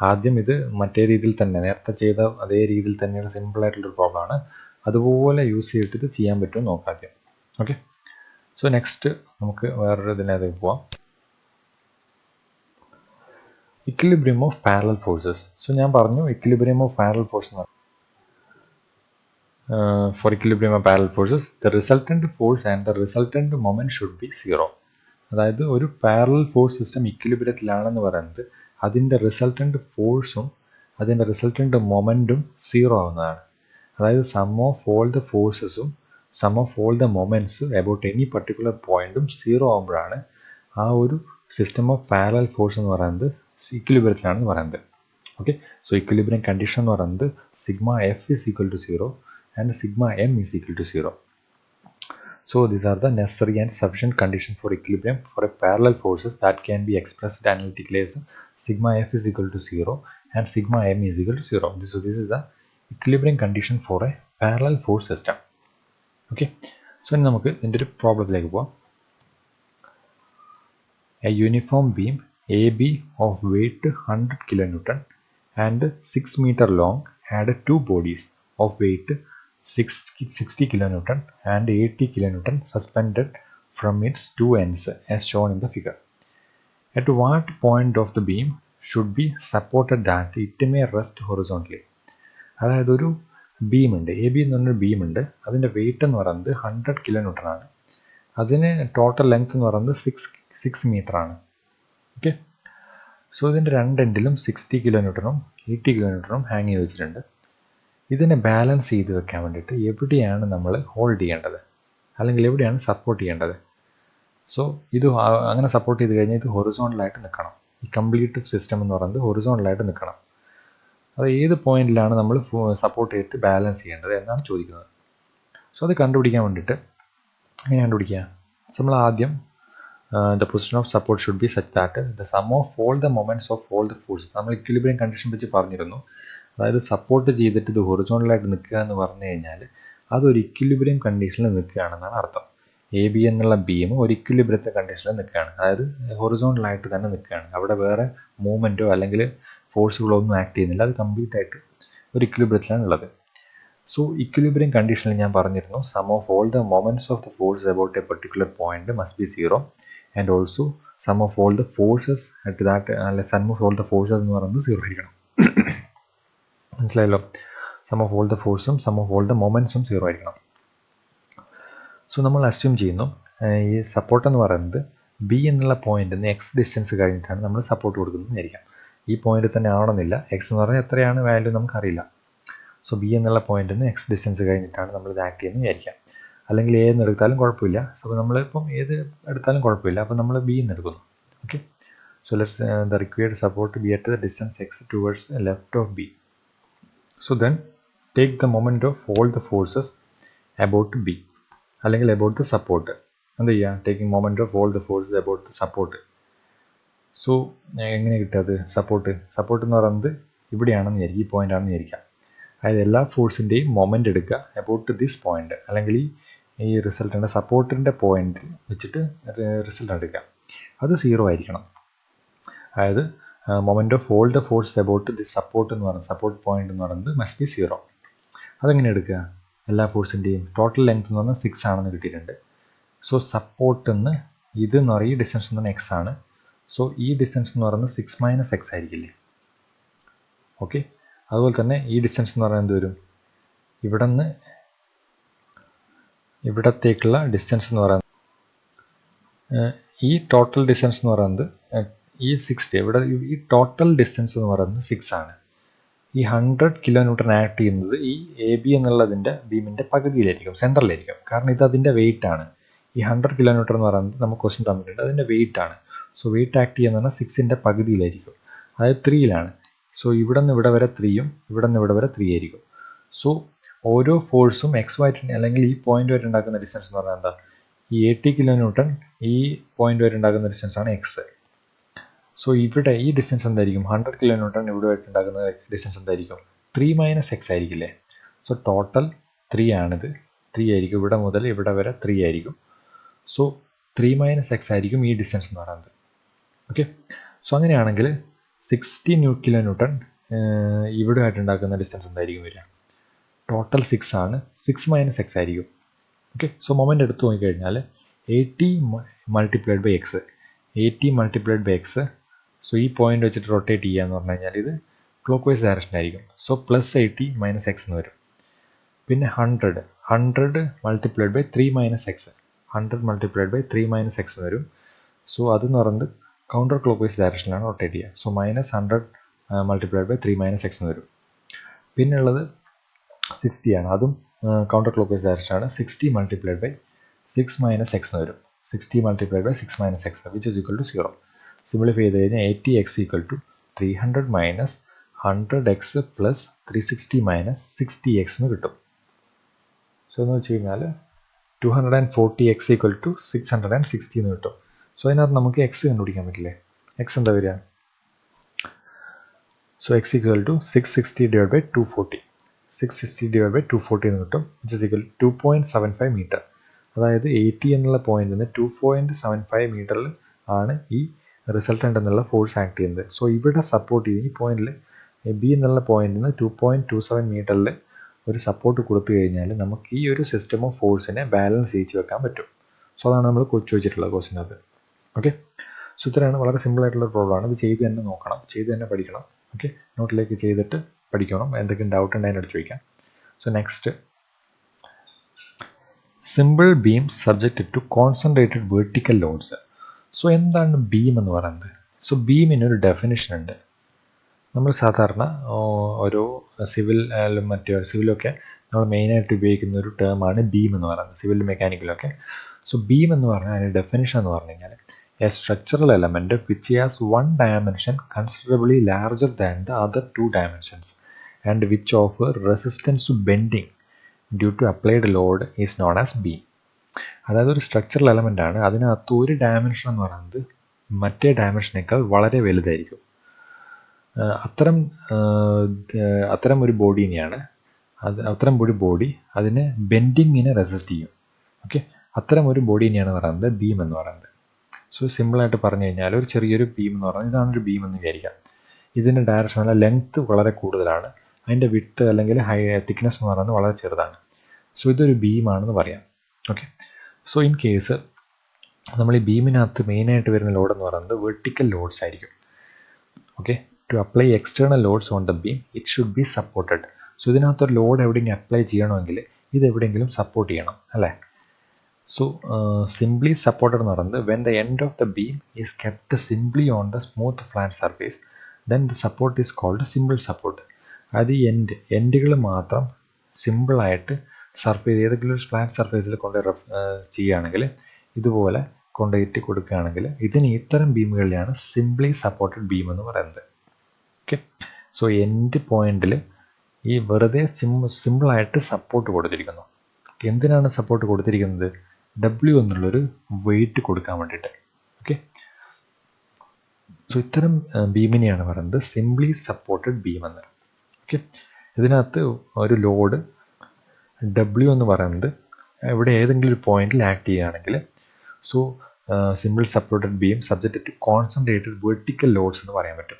ആദ്യം ഇത് മറ്റേ രീതിയിൽ തന്നെ, നേരത്തെ ചെയ്ത അതേ രീതിയിൽ തന്നെയുള്ള സിമ്പിളായിട്ടുള്ളൊരു പ്രോബ്ലം ആണ്. അതുപോലെ യൂസ് ചെയ്തിട്ട് ഇത് ചെയ്യാൻ പറ്റുമോ നോക്കാം ആദ്യം. ഓക്കെ, സോ നെക്സ്റ്റ് നമുക്ക് വേറൊരു ഇതിനകത്ത് പോവാം. Equilibrium of parallel forces. So ഞാൻ പറഞ്ഞു equilibrium of parallel forces. For equilibrium of parallel forces, the resultant force and the resultant moment should be 0. അതായത് ഒരു പാരലൽ ഫോഴ്സ് സിസ്റ്റം ഇക്വിലിബ്രിയത്തിലാണെന്ന് പറയുന്നത് അതിൻ്റെ റിസൾട്ടൻ്റ് ഫോഴ്സും അതിൻ്റെ റിസൾട്ടൻ്റ് മൊമെൻറ്റും 0 ആവുന്നതാണ്. അതായത് സം ഓഫ് ഓൾ ദ ഫോഴ്സസും sum of all the moments about any particular പോയിൻറ്റും 0 ആകുമ്പോഴാണ് ആ ഒരു സിസ്റ്റം ഓഫ് പാരലൽ ഫോഴ്സ് എന്ന് പറയുന്നത് ഇക്വിലിബ്രിയത്തിലാണെന്ന് പറയുന്നത്. ഓക്കെ, സോ ഇക്വിലിബ്രിയം കണ്ടീഷൻ എന്ന് പറയുന്നത് sigma F is equal to 0 and sigma M is equal to 0. So these are the necessary and sufficient conditions for equilibrium for a parallel forces that can be expressed analytically as sigma f is equal to 0 and sigma m is equal to 0. So this is the equilibrium condition for a parallel force system. Okay, so ഇനി നമുക്ക് ഇതിൻ്റെ ഒരു പ്രോബ്ലത്തിലേക്ക് പോവാം. A uniform beam AB of weight 100 kN and 6 meter long had two bodies of weight 60 kN and 80 kN suspended from its two ends as shown in the figure. At what point of the beam should be supported that it may rest horizontally? അതായത് ഒരു ബീമുണ്ട്, A B എന്ന് പറഞ്ഞൊരു ബീമുണ്ട്. അതിൻ്റെ wait എന്ന് പറയുന്നത് 100 kN ആണ്. അതിന് total length എന്ന് പറയുന്നത് 6 മീറ്റർ ആണ്. ഓക്കെ, സോ ഇതിൻ്റെ രണ്ട് എൻഡിലും 60 kN 80 kN ഹാങ് ചെയ്ത് വെച്ചിട്ടുണ്ട്. ഇതിനെ ബാലൻസ് ചെയ്ത് വെക്കാൻ വേണ്ടിയിട്ട് എവിടെയാണ് നമ്മൾ ഹോൾഡ് ചെയ്യേണ്ടത്, അല്ലെങ്കിൽ എവിടെയാണ് സപ്പോർട്ട് ചെയ്യേണ്ടത്? സോ ഇത് അങ്ങനെ സപ്പോർട്ട് ചെയ്ത് കഴിഞ്ഞാൽ ഇത് ഹൊറിസോണ്ടലായിട്ട് നിൽക്കണം. ഈ കംപ്ലീറ്റ് സിസ്റ്റം എന്ന് പറയുന്നത് ഹൊറിസോണ്ടലായിട്ട് നിൽക്കണം. അത് ഏത് പോയിന്റിലാണ് നമ്മൾ സപ്പോർട്ട് ചെയ്തിട്ട് ബാലൻസ് ചെയ്യേണ്ടത് എന്നാണ് ചോദിക്കുന്നത്. സോ അത് കണ്ടുപിടിക്കാൻ വേണ്ടിയിട്ട് എങ്ങനെ കണ്ടുപിടിക്കുക? നമ്മൾ ആദ്യം the position of support should be such that the sum of all the moments of all the forces. നമ്മൾ ഇക്വിലിബ്രിയം കണ്ടീഷൻ വെച്ച് പറഞ്ഞിരുന്നു. അതായത് സപ്പോർട്ട് ചെയ്തിട്ട് ഇത് ഹൊറിസോണ്ടലായിട്ട് നിൽക്കുക എന്ന് പറഞ്ഞു കഴിഞ്ഞാൽ അതൊരു ഇക്വിലിബ്രിയം കണ്ടീഷനിൽ നിൽക്കുകയാണെന്നാണ് അർത്ഥം. എ ബി എന്നുള്ള ബീം ഒരു ഇക്വിലിബ്രിയത്തെ കണ്ടീഷനിൽ നിൽക്കുകയാണ്, അതായത് ഹൊറിസോണ്ടലായിട്ട് തന്നെ നിൽക്കുകയാണ്. അവിടെ വേറെ മൂവ്മെൻറ്റോ അല്ലെങ്കിൽ ഫോഴ്സുകളോ ഒന്നും ആക്ട് ചെയ്യുന്നില്ല, അത് കംപ്ലീറ്റ് ആയിട്ട് ഒരു ഇക്വിലിബ്രിയത്തിലാണ് ഉള്ളത്. സോ ഇക്വിലിബ്രിയം കണ്ടീഷനിൽ ഞാൻ പറഞ്ഞിരുന്നു sum of all the moments of the force about a particular point must be 0 and also sum of all the forces at that, അല്ലെ sum of all the forces എന്ന് പറയുന്നത് 0 ആയിരിക്കണം. മനസ്സിലായല്ലോ? സം ഓഫ് ഓൾ ദ ഫോഴ്സും sum of all the മൊമെൻറ്റ്സും 0 ആയിരിക്കണം. So നമ്മൾ assume ചെയ്യുന്നു ഈ സപ്പോർട്ട് എന്ന് പറയുന്നത് ബി എന്നുള്ള പോയിന്റിൽ നിന്ന് എക്സ് ഡിസ്റ്റൻസ് കഴിഞ്ഞിട്ടാണ് നമ്മൾ സപ്പോർട്ട് കൊടുക്കുന്നതെന്നായിരിക്കാം. ഈ പോയിന്റ് തന്നെ ആവണമെന്നില്ല. എക്സ് എന്ന് പറഞ്ഞാൽ എത്രയാണ് വാല്യൂ നമുക്കറിയില്ല. സോ ബി എന്നുള്ള പോയിന്റിൽ നിന്ന് എക്സ് ഡിസ്റ്റൻസ് കഴിഞ്ഞിട്ടാണ് നമ്മൾ ഇത് ആക്ട് ചെയ്യുന്നത് വിചാരിക്കാം. അല്ലെങ്കിൽ എ എന്ന് എടുത്താലും കുഴപ്പമില്ല. സോ നമ്മളിപ്പം ഏത് എടുത്താലും കുഴപ്പമില്ല. അപ്പോൾ നമ്മൾ ബി എന്ന് എടുക്കുന്നു. Okay, so let's the required support B at the distance X towards left of B. So then take the moment of all the forces about B, അല്ലെങ്കിൽ അബൌട്ട് ദ സപ്പോർട്ട്. എന്ത് ചെയ്യുക? Taking moment of all the forces about the support. So എങ്ങനെ കിട്ടുക? Support എന്ന് പറയുന്നത് ഇവിടെയാണെന്ന് വിചാരിക്കും, ഈ point ആണെന്ന് വിചാരിക്കാം. അതായത് എല്ലാ ഫോഴ്സിൻ്റെയും മൊമെൻ്റ് എടുക്കുക അബൌട്ട് ദിസ് പോയിന്റ്, അല്ലെങ്കിൽ ഈ റിസൾട്ടിൻ്റെ സപ്പോർട്ടിൻ്റെ പോയിന്റ് വെച്ചിട്ട് റിസൾട്ട് എടുക്കുക. അത് 0 ആയിരിക്കണം. അതായത് moment of all the force about this support എന്ന് പറയുന്നത്, സപ്പോർട്ട് പോയിന്റ് എന്ന് പറയുന്നത് മസ്റ്റ് ബി 0. അതെങ്ങനെ എടുക്കുക? എല്ലാ ഫോഴ്സിൻ്റെയും ടോട്ടൽ ലെങ്ത് എന്ന് പറഞ്ഞാൽ 6 ആണെന്ന് കിട്ടിയിട്ടുണ്ട്. സോ സപ്പോർട്ട് എന്ന് ഇത് എന്ന് പറയുന്ന ഈ ഡിസ്റ്റൻസ് എന്ന് പറഞ്ഞാൽ എക്സ് ആണ്. സോ ഈ ഡിസ്റ്റൻസ് എന്ന് പറയുന്നത് 6 - x ആയിരിക്കില്ലേ? ഓക്കെ, അതുപോലെ തന്നെ ഈ ഡിസ്റ്റൻസ് എന്ന് പറയുന്നത് എന്ത് വരും? ഇവിടെ നിന്ന് ഇവിടത്തേക്കുള്ള ഡിസ്റ്റൻസ് എന്ന് പറയുന്നത്, ഈ ടോട്ടൽ ഡിസ്റ്റൻസ് എന്ന് പറയുന്നത് ഈ 60, ഇവിടെ ഈ ടോട്ടൽ ഡിസ്റ്റൻസ് എന്ന് പറയുന്നത് 6 ആണ്. ഈ 100 kN ആക്ട് ചെയ്യുന്നത് ഈ എ ബി എന്നുള്ളതിൻ്റെ ബീമിൻ്റെ പകുതിയിലായിരിക്കും, സെൻറ്ററിലായിരിക്കും. കാരണം ഇത് അതിൻ്റെ വെയിറ്റ് ആണ്. ഈ 100 kN എന്ന് പറയുന്നത് നമുക്ക് ക്വസ്റ്റ്യൻ തന്നിട്ടുണ്ട്, അതിൻ്റെ വെയിറ്റ് ആണ്. സോ വെയിറ്റ് ആക്ട് ചെയ്യുന്നത് പറഞ്ഞാൽ 6ൻ്റെ പകുതിയിലായിരിക്കും, അതായത് 3-ലാണ്. സോ ഇവിടെ നിന്ന് ഇവിടെ വരെ 3-ഉം ഇവിടെ നിന്ന് ഇവിടെ വരെ 3 ആയിരിക്കും. സോ ഓരോ ഫോഴ്സും എക്സ് വൈറ്റ് അല്ലെങ്കിൽ ഈ പോയിന്റ് വരെ ഉണ്ടാക്കുന്ന ഡിസ്റ്റൻസ് എന്ന് പറഞ്ഞാൽ എന്താ? ഈ 80 kN ഈ പോയിന്റ് വരെ ഉണ്ടാക്കുന്ന ഡിസ്റ്റൻസ് ആണ് എക്സ്. സോ ഇവിടെ ഈ ഡിസ്റ്റൻസ് എന്തായിരിക്കും? 100 kN ഇവിടെ വരെ ഉണ്ടാക്കുന്ന ഡിസ്റ്റൻസ് എന്തായിരിക്കും? 3 - x ആയിരിക്കില്ലേ? സോ ടോട്ടൽ 3 ആണിത്, 3 ആയിരിക്കും. ഇവിടെ മുതൽ ഇവിടെ വരെ 3 ആയിരിക്കും. സോ 3 - x ആയിരിക്കും ഈ ഡിസ്റ്റൻസ് എന്ന് പറയുന്നത്. ഓക്കെ, സോ അങ്ങനെയാണെങ്കിൽ 60 kN ഇവിടെ ആയിട്ട് ഉണ്ടാക്കുന്ന ഡിസ്റ്റൻസ് എന്തായിരിക്കും വരിക? ടോട്ടൽ 6 ആണ്, 6 - x ആയിരിക്കും. ഓക്കെ, സോ മൊമെൻ്റ് എടുത്ത് നോക്കിക്കഴിഞ്ഞാൽ 80 × x, 80 × x. സോ ഈ പോയിന്റ് വെച്ചിട്ട് റൊട്ടേറ്റ് ചെയ്യുക എന്ന് പറഞ്ഞു കഴിഞ്ഞാൽ ഇത് ക്ലോക്ക് വൈസ് ഡയറക്ഷൻ ആയിരിക്കും. സോ +80 - x എന്ന് വരും. പിന്നെ 100 × 3 - x, 100 × 3 - x എന്ന് വരും. സോ അതെന്ന് പറയുന്നത് കൗണ്ടർ ക്ലോക്ക് വൈസ് ഡയറക്ഷനിലാണ് റൊട്ടേറ്റ് ചെയ്യുക. സോ -100 × 3 - x എന്ന് വരും. പിന്നെ ഉള്ളത് 60 ആണ്, അതും കൗണ്ടർ ക്ലോക്ക് വൈസ് ഡയറക്ഷനാണ്. 60 × 6 - x എന്ന് വരും. 60 × 6 - x which is equal to 0. Simplify ചെയ്ത് കഴിഞ്ഞാൽ 80x = 300 - 100x + 360 - 60x എന്ന് കിട്ടും. സോ എന്ന് വെച്ച് കഴിഞ്ഞാൽ 240x = 660 എന്ന് കിട്ടും. സോ അതിനകത്ത് നമുക്ക് എക്സ് കണ്ടുപിടിക്കാൻ പറ്റില്ലേ? എക്സ് എന്താ വരിക? So x = 660 / 240. 660 / 240 എന്ന് കിട്ടും, which is equal to 2.75 metre. അതായത് 80 എന്നുള്ള പോയിന്റിൽ നിന്ന് 2.75 മീറ്ററിൽ ആണ് ഈ റിസൾട്ടൻ്റ് എന്നുള്ള ഫോഴ്സ് ആക്ട് ചെയ്യുന്നത്. സോ ഇവിടെ സപ്പോർട്ട് ചെയ്ത് ഈ പോയിന്റിൽ ബി എന്നുള്ള പോയിന്റിൽ നിന്ന് 2.27 മീറ്ററിൽ ഒരു സപ്പോർട്ട് കൊടുത്തു കഴിഞ്ഞാൽ നമുക്ക് ഈ ഒരു സിസ്റ്റം ഓഫ് ഫോഴ്സിനെ ബാലൻസ് ചെയ്ത് വെക്കാൻ പറ്റും. സോ അതാണ് നമ്മൾ ചോദിച്ചിട്ടുള്ളത് ക്വസ്റ്റിനകത്ത്. ഓക്കെ, സോ ഇത്രയാണ്, വളരെ സിമ്പിൾ ആയിട്ടുള്ള പ്രോബ്ലമാണ്. ഇത് ചെയ്ത് തന്നെ നോക്കണം, ചെയ്ത് തന്നെ പഠിക്കണം. ഓക്കെ, നോട്ടിലേക്ക് ചെയ്തിട്ട് പഠിക്കണം. എന്തെങ്കിലും ഡൗട്ട് ഉണ്ടെങ്കിൽ എന്നോട് ചോദിക്കാം. So next, simple beam subject to concentrated vertical loads. So എന്താണ് ബീം എന്ന് പറയുന്നത്? സോ ബീമിനൊരു ഡെഫിനിഷൻ ഉണ്ട്. നമ്മൾ സാധാരണ ഒരു സിവിലൊക്കെ നമ്മൾ മെയിനായിട്ട് ഉപയോഗിക്കുന്ന ഒരു ടേമാണ് ബീം എന്ന് പറയുന്നത്, സിവിൽ മെക്കാനിക്കലൊക്കെ. സോ ബീം എന്ന് പറഞ്ഞാൽ അതിൻ്റെ ഡെഫിനിഷൻ എന്ന് പറഞ്ഞു കഴിഞ്ഞാൽ a structural element which has one dimension considerably larger than the other two dimensions and which offer resistance to bending due to applied load is known as beam. അതായത് ഒരു structural element ആണ്, അതിനകത്ത് ഒരു dimension എന്ന് പറയുന്നത് മറ്റേ ഡയമെൻഷനേക്കാൾ വളരെ വലുതായിരിക്കും. അത്തരം ഒരു ബോഡീനെയാണ് അത്തരം ഒരു ബോഡി അതിന് ബെൻഡിങ്ങിനെ റെസിസ്റ്റ് ചെയ്യും. ഓക്കെ, അത്തരം ഒരു ബോഡീനെയാണ് പറയുന്നത് ബീം എന്ന് പറയുന്നത്. സോ സിമ്പിളായിട്ട് പറഞ്ഞു കഴിഞ്ഞാൽ ഒരു ചെറിയൊരു ബീം എന്ന് പറയുന്നത് ഇതാണൊരു ബീം എന്ന് വിചാരിക്കാം. ഇതിൻ്റെ ഡയറക്ഷൻ അല്ല ലെങ്ത്ത് വളരെ കൂടുതലാണ്, അതിൻ്റെ വിഡ്ത്ത് അല്ലെങ്കിൽ തിക്നെസ് എന്ന് പറയുന്നത് വളരെ ചെറുതാണ്. സോ ഇതൊരു ബീമാണെന്ന് പറയാം. ഓക്കെ, സോ ഇൻ കേസ് നമ്മൾ ഈ ബീമിനകത്ത് മെയിനായിട്ട് വരുന്ന ലോഡ് എന്ന് പറയുന്നത് വെർട്ടിക്കൽ ലോഡ്സ് ആയിരിക്കും. Okay, to apply external loads on the beam it should be supported. So ഇതിനകത്തൊരു ലോഡ് എവിടെയെങ്കിലും അപ്ലൈ ചെയ്യണമെങ്കിൽ ഇത് എവിടെയെങ്കിലും സപ്പോർട്ട് ചെയ്യണം അല്ലേ? സോ സിംപ്ലി സപ്പോർട്ടഡ് എന്ന് പറയുന്നത് when the end of the beam is kept simply on the smooth flat surface then the support is called simple support. അത് ഈ എൻഡുകൾ മാത്രം സിമ്പിളായിട്ട് സർഫേസ് ഏതെങ്കിലും ഒരു ഫ്ലാറ്റ് സർഫേസിൽ കൊണ്ട് ചെയ്യുകയാണെങ്കിൽ ഇതുപോലെ കൊണ്ടുപോയിട്ട് കൊടുക്കുകയാണെങ്കിൽ ഇതിന് ഇത്തരം ബീമുകളിലാണ് സിംപ്ലി സപ്പോർട്ടഡ് ബീം എന്ന് പറയുന്നത്. ഓക്കെ, സോ എൻഡ് പോയിന്റിൽ ഈ വെറുതെ സിമ്പിളായിട്ട് സപ്പോർട്ട് കൊടുത്തിരിക്കുന്നു. എന്തിനാണ് സപ്പോർട്ട് കൊടുത്തിരിക്കുന്നത്? W എന്നുള്ളൊരു വെയിറ്റ് കൊടുക്കാൻ വേണ്ടിയിട്ട്. ഓക്കെ, സോ ഇത്തരം ബീമിനെയാണ് പറയുന്നത് സിംപ്ലി സപ്പോർട്ടഡ് ബീം എന്ന്. ഓക്കെ, ഇതിനകത്ത് ഒരു ലോഡ് W എന്ന് പറയുന്നത് ഇവിടെ ഏതെങ്കിലും ഒരു പോയിന്റിൽ ആക്ട് ചെയ്യുകയാണെങ്കിൽ so simple supported beam subject to concentrated vertical loads എന്ന് പറയാൻ പറ്റും.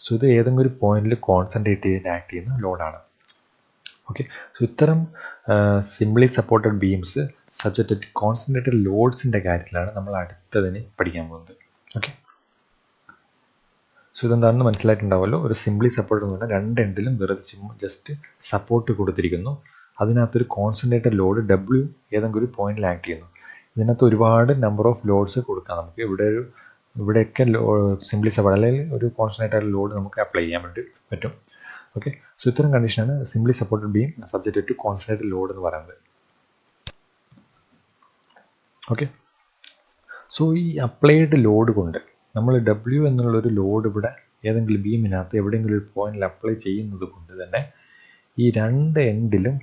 സോ ഇത് ഏതെങ്കിലും ഒരു പോയിന്റിൽ കോൺസെൻട്രേറ്റ് ചെയ്ത് ആക്ട് ചെയ്യുന്ന ലോഡാണ്. ഓക്കെ, സോ ഇത്തരം simply supported beams subject to concentrated ലോഡ്സിൻ്റെ കാര്യത്തിലാണ് നമ്മൾ അടുത്തതിന് പഠിക്കാൻ പോകുന്നത്. ഓക്കെ, സോ ഇതെന്താണെന്ന് മനസ്സിലായിട്ടുണ്ടാവുമല്ലോ. ഒരു സിംപ്ലി സപ്പോർട്ട് എന്ന് പറഞ്ഞാൽ രണ്ട് എൻഡിലും വെറുതെ ജസ്റ്റ് സപ്പോർട്ട് കൊടുത്തിരിക്കുന്നു. അതിനകത്തൊരു കോൺസെൻട്രേറ്റഡ് ലോഡ് W ഏതെങ്കിലും ഒരു പോയിന്റിൽ ആക്ട് ചെയ്യുന്നു. ഇതിനകത്ത് ഒരുപാട് നമ്പർ ഓഫ് ലോഡ്സ് കൊടുക്കാം നമുക്ക്. ഇവിടെയൊക്കെ സിംപ്ലി സപ്പോർട്ട് അല്ലെങ്കിൽ ഒരു കോൺസെൻട്രേറ്റഡ് ലോഡ് നമുക്ക് അപ്ലൈ ചെയ്യാൻ വേണ്ടി പറ്റും. ഓക്കെ, സോ ഇത്തരം കണ്ടീഷനാണ് simply supported beam subject to concentrated load എന്ന് പറയുന്നത്. ഓക്കെ, സോ ഈ അപ്ലൈഡ് ലോഡ് കൊണ്ട് നമ്മൾ W എന്നുള്ളൊരു ലോഡ് ഇവിടെ ഏതെങ്കിലും ബീമിനകത്ത് എവിടെയെങ്കിലും ഒരു പോയിന്റിൽ അപ്ലൈ ചെയ്യുന്നത് കൊണ്ട് തന്നെ ഈ രണ്ട് എൻഡിലും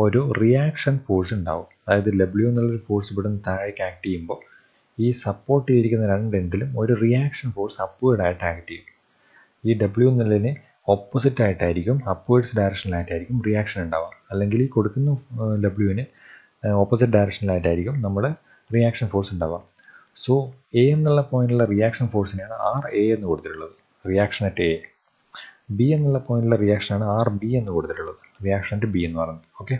ഒരു റിയാക്ഷൻ ഫോഴ്സ് ഉണ്ടാവും. അതായത് W എന്നുള്ളൊരു ഫോഴ്സ് ഇവിടെ നിന്ന് താഴേക്ക് ആക്ട് ചെയ്യുമ്പോൾ ഈ സപ്പോർട്ട് ചെയ്തിരിക്കുന്ന രണ്ട് എൻഡിലും ഒരു റിയാക്ഷൻ ഫോഴ്സ് അപ്വേർഡായിട്ട് ആക്ട് ചെയ്യും. ഈ W എന്നുള്ളതിന് ഓപ്പോസിറ്റ് ആയിട്ടായിരിക്കും അപ്വേർഡ്സ് ഡയറക്ഷനിലായിട്ടായിരിക്കും റിയാക്ഷൻ ഉണ്ടാവുക. അല്ലെങ്കിൽ ഈ കൊടുക്കുന്ന W-ന് ഓപ്പോസിറ്റ് ഡയറക്ഷനിലായിട്ടായിരിക്കും നമ്മുടെ റിയാക്ഷൻ ഫോഴ്സ് ഉണ്ടാവുക. സോ A എന്നുള്ള പോയിന്റിലുള്ള റിയാക്ഷൻ ഫോഴ്സിനെയാണ് RA എന്ന് കൊടുത്തിട്ടുള്ളത്, റിയാക്ഷൻ അറ്റ് A. B എന്നുള്ള പോയിന്റിലുള്ള റിയാക്ഷനാണ് RB എന്ന് കൊടുത്തിട്ടുള്ളത്, റിയാക്ഷൻ അറ്റ് B എന്ന് പറയുന്നത്. Okay,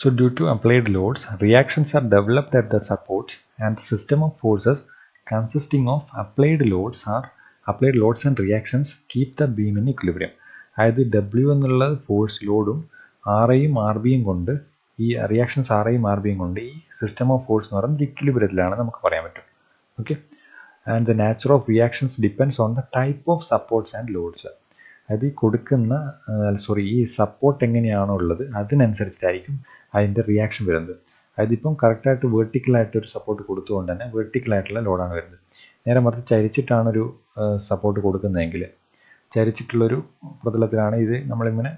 so due to applied loads, reactions are developed at the supports and the system of forces consisting of applied loads and reactions keep the beam in equilibrium. അതായത് W എന്നുള്ള force ലോഡും RAയും RBയും കൊണ്ട് ഈ reactions RAയും RBയും കൊണ്ട് ഈ system of force എന്ന് പറയുന്നത് ഇക്വിലിബ്രിയത്തിലാണ് നമുക്ക് പറയാൻ പറ്റും. Okay, and the nature of reactions depends on the type of supports and loads. അത് ഈ കൊടുക്കുന്ന ഈ സപ്പോർട്ട് എങ്ങനെയാണോ ഉള്ളത് അതിനനുസരിച്ചായിരിക്കും അതിൻ്റെ റിയാക്ഷൻ വരുന്നത്. അതിപ്പം കറക്റ്റായിട്ട് വെർട്ടിക്കലായിട്ടൊരു സപ്പോർട്ട് കൊടുത്തുകൊണ്ട് തന്നെ വെർട്ടിക്കലായിട്ടുള്ള ലോഡാണ് വരുന്നത്. നേരെ മറിച്ച് ചരിച്ചിട്ടാണൊരു സപ്പോർട്ട് കൊടുക്കുന്നതെങ്കിൽ, ചരിച്ചിട്ടുള്ളൊരു പ്രതലത്തിലാണ് ഇത് നമ്മളിങ്ങനെ